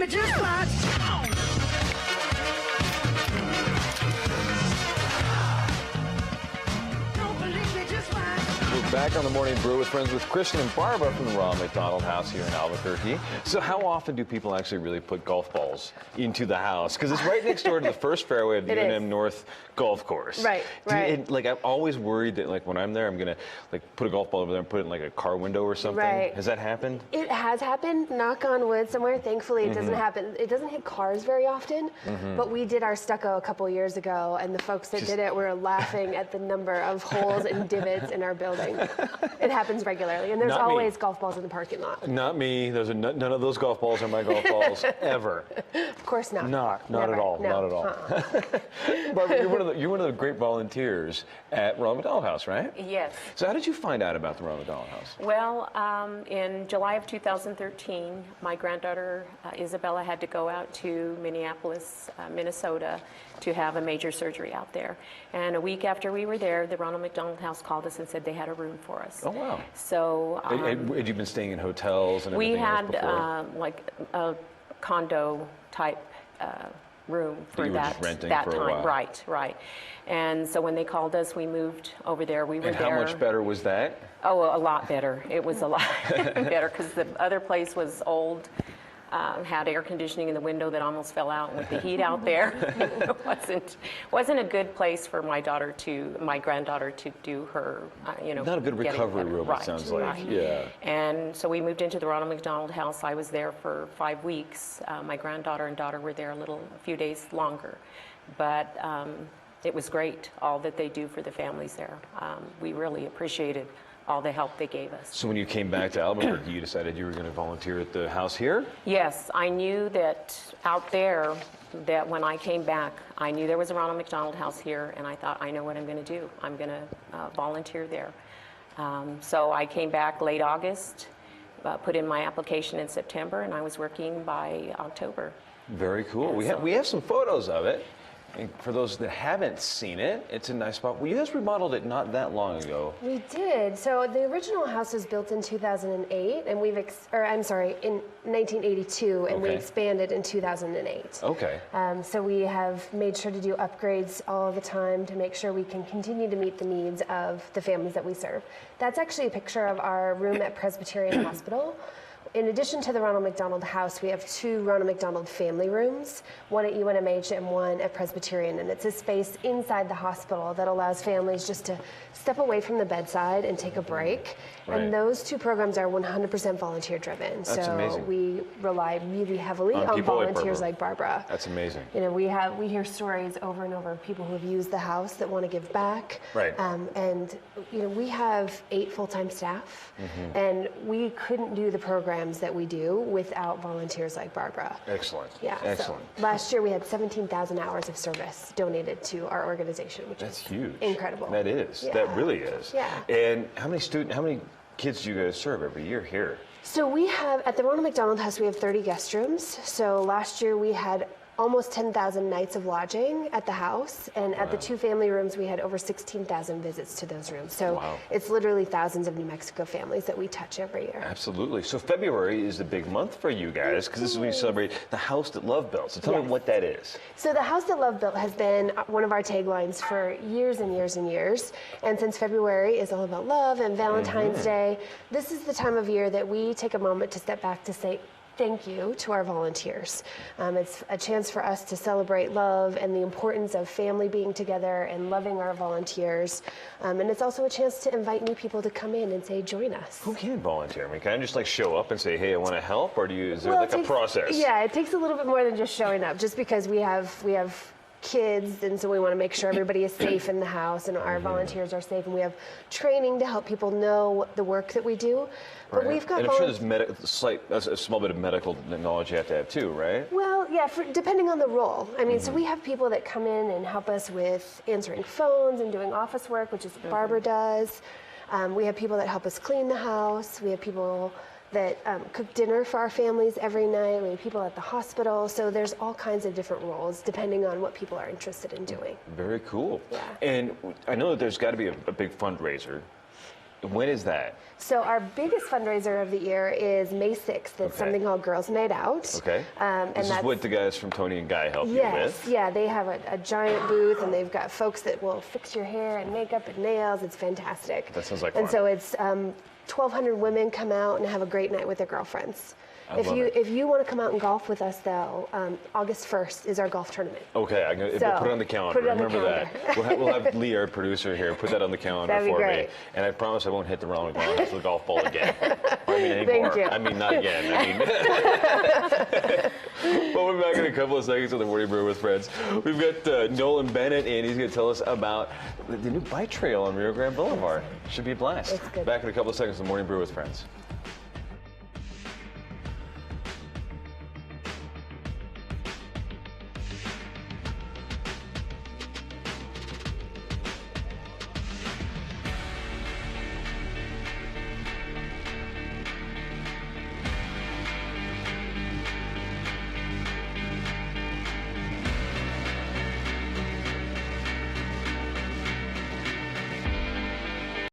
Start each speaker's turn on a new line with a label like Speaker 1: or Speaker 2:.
Speaker 1: me just once. Don't believe me just once.
Speaker 2: We're back on the Morning Brew with friends with Christian and Barbara from the Ronald McDonald House here in Albuquerque. So how often do people actually really put golf balls into the house? Because it's right next door to the first fairway of the UNM North golf course.
Speaker 3: Right, right.
Speaker 2: Like, I'm always worried that, like, when I'm there, I'm going to, like, put a golf ball over there and put it in, like, a car window or something.
Speaker 3: Right.
Speaker 2: Has that happened?
Speaker 3: It has happened, knock on wood somewhere. Thankfully, it doesn't happen. It doesn't hit cars very often, but we did our stucco a couple years ago, and the folks that did it were laughing at the number of holes and divots in our building. It happens regularly, and there's always golf balls in the parking lot.
Speaker 2: Not me. None of those golf balls are my golf balls, ever.
Speaker 3: Of course not.
Speaker 2: Not
Speaker 3: Never.
Speaker 2: at all.
Speaker 3: No.
Speaker 2: Not at all. Barbara, you're one of the great volunteers at Ronald McDonald House, right?
Speaker 4: Yes.
Speaker 2: So how did you find out about the Ronald McDonald House?
Speaker 4: Well, in July of 2013, my granddaughter Isabella had to go out to Minneapolis, Minnesota, to have a major surgery out there. And a week after we were there, the Ronald McDonald House called us and said they had a room for us.
Speaker 2: Oh, wow.
Speaker 4: So
Speaker 2: Had you been staying in hotels and everything
Speaker 4: we had
Speaker 2: else before?
Speaker 4: like a condo type room for
Speaker 2: you were just renting
Speaker 4: that
Speaker 2: for a
Speaker 4: time.
Speaker 2: while.
Speaker 4: Right. And so when they called us, we moved over there. We were
Speaker 2: And
Speaker 4: there.
Speaker 2: how much better was that?
Speaker 4: Oh, a lot better. It was a lot better because the other place was old, had air conditioning in the window that almost fell out with the heat out there. It wasn't a good place for my granddaughter to do her,
Speaker 2: Not a good recovery room,
Speaker 4: right,
Speaker 2: it sounds like.
Speaker 4: right.
Speaker 2: Yeah.
Speaker 4: And so we moved into the Ronald McDonald House. I was there for 5 weeks. My granddaughter and daughter were there a few days longer. But it was great, all that they do for the families there. We really appreciated all the help they gave us.
Speaker 2: So when you came back to Albuquerque, you decided you were going to volunteer at the house here?
Speaker 4: Yes, I knew that out there, that when I came back, I knew there was a Ronald McDonald House here, and I thought, I know what I'm going to do. I'm going to volunteer there. So I came back late August, put in my application in September, and I was working by October.
Speaker 2: Very cool. We have some photos of it. And for those that haven't seen it, it's a nice spot. Well, you guys remodeled it not that long ago.
Speaker 3: We did. So the original house was built in 2008, and in 1982, and we expanded in 2008.
Speaker 2: Okay.
Speaker 3: So we have made sure to do upgrades all the time to make sure we can continue to meet the needs of the families that we serve. That's actually a picture of our room at Presbyterian Hospital. In addition to the Ronald McDonald House, we have 2 Ronald McDonald family rooms, one at UNMH and one at Presbyterian, and it's a space inside the hospital that allows families just to step away from the bedside and take a break.
Speaker 2: Right.
Speaker 3: And those 2 programs are 100% volunteer driven.
Speaker 2: That's amazing.
Speaker 3: We rely really heavily on volunteers like Barbara.
Speaker 2: That's amazing.
Speaker 3: We hear stories over and over of people who have used the house that want to give back.
Speaker 2: Right.
Speaker 3: And we have 8 full-time staff, and we couldn't do the programs that we do without volunteers like Barbara.
Speaker 2: Excellent.
Speaker 3: Yeah.
Speaker 2: Excellent.
Speaker 3: So last year we had 17,000 hours of service donated to our organization, which
Speaker 2: That's
Speaker 3: is
Speaker 2: huge.
Speaker 3: incredible.
Speaker 2: That is.
Speaker 3: Yeah.
Speaker 2: That really is.
Speaker 3: Yeah.
Speaker 2: And how many kids do you guys serve every year here?
Speaker 3: So we have, at the Ronald McDonald House, we have 30 guest rooms. So last year we had almost 10,000 nights of lodging at the house, and at the 2 family rooms we had over 16,000 visits to those rooms. So it's literally thousands of New Mexico families that we touch every year.
Speaker 2: Absolutely. So February is the big month for you guys, because this is when you celebrate the House That Love Built. So tell me what that is.
Speaker 3: So the House That Love Built has been one of our taglines for years and years and years. And since February is all about love and Valentine's Day, this is the time of year that we take a moment to step back to say thank you to our volunteers. It's a chance for us to celebrate love and the importance of family being together and loving our volunteers. And it's also a chance to invite new people to come in and say, join us.
Speaker 2: Who can volunteer? I mean, can I just show up and say, hey, I want to help? Or is there a process?
Speaker 3: Yeah, it takes a little bit more than just showing up, just because we have kids, and so we want to make sure everybody is safe in the house and our volunteers are safe, and we have training to help people know the work that we do. But we've got,
Speaker 2: and I'm sure there's a small bit of medical knowledge you have to have too, right?
Speaker 3: Well, yeah, depending on the role. I mean, so we have people that come in and help us with answering phones and doing office work, which is what Barbara does. We have people that help us clean the house. We have people that cook dinner for our families every night. We have people at the hospital. So there's all kinds of different roles depending on what people are interested in doing.
Speaker 2: Very cool.
Speaker 3: Yeah.
Speaker 2: And I know that there's got to be a big fundraiser When is that?
Speaker 3: So our biggest fundraiser of the year is May 6th. It's
Speaker 2: Okay.
Speaker 3: something called Girls Night Out.
Speaker 2: Okay.
Speaker 3: And
Speaker 2: This is
Speaker 3: that's
Speaker 2: what the guys from Tony and Guy help you
Speaker 3: Yes,
Speaker 2: with.
Speaker 3: yeah, they have a giant booth, and they've got folks that will fix your hair and makeup and nails. It's fantastic.
Speaker 2: That sounds like
Speaker 3: And
Speaker 2: fun.
Speaker 3: so it's 1,200 women come out and have a great night with their girlfriends.
Speaker 2: I love it.
Speaker 3: If you want to come out and golf with us, though, August 1st is our golf tournament.
Speaker 2: Okay,
Speaker 3: So,
Speaker 2: put it on the calendar.
Speaker 3: put it on the
Speaker 2: Remember that. We'll have Lee, our producer here, put that on the calendar
Speaker 3: That'd be
Speaker 2: for me.
Speaker 3: great.
Speaker 2: And I promise I won't hit the Ronald McDonald with the golf ball again. I mean, anymore.
Speaker 3: Thank you.
Speaker 2: I mean, not again. I mean, we'll be back in a couple of seconds with the Morning Brew with Friends. We've got Nolan Bennett, and he's going to tell us about the new bike trail on Rio Grande Boulevard. Should be a blast.
Speaker 3: That's good.
Speaker 2: Back in a couple of seconds with the Morning Brew with Friends.